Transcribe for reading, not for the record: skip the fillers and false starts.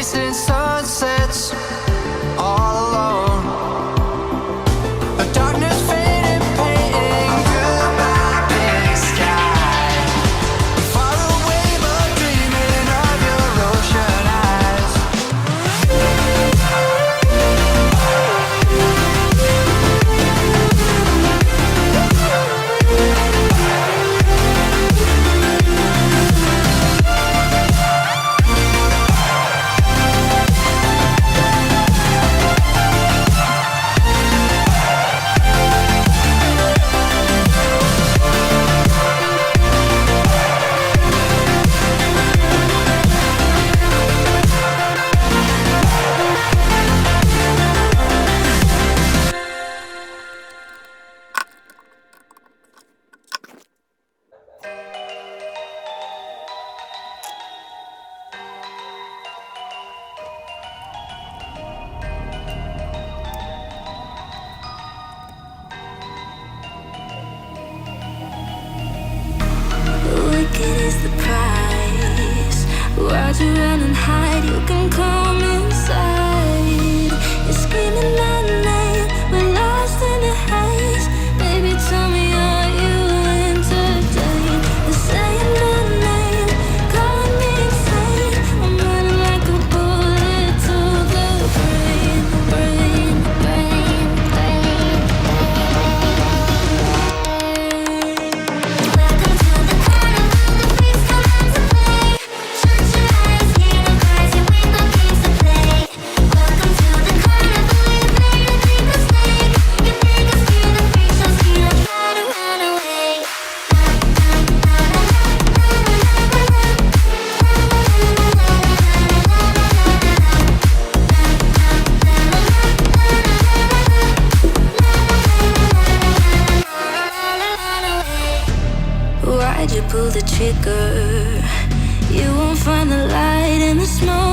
chasing sunsets all alone. A darkness fading, painting goodbye big sky. Far away but dreaming of your ocean eyes. Wicked is the price. Why'd you run and hide? You can come inside. You're screaming at night. We're lost in the haze. Baby, tell me, are you entertained? They're saying my name, calling me insane. I'm running like a bullet to the brain, brain, brain, brain. Welcome to the carnival, the freaks come out to play. Shut your eyes, hear the cries, your window games to play. Welcome to the carnival, you play to make us stay. You make us feel the freak show, feel try to run away. Why'd you pull the trigger? You won't find the light in the smoke.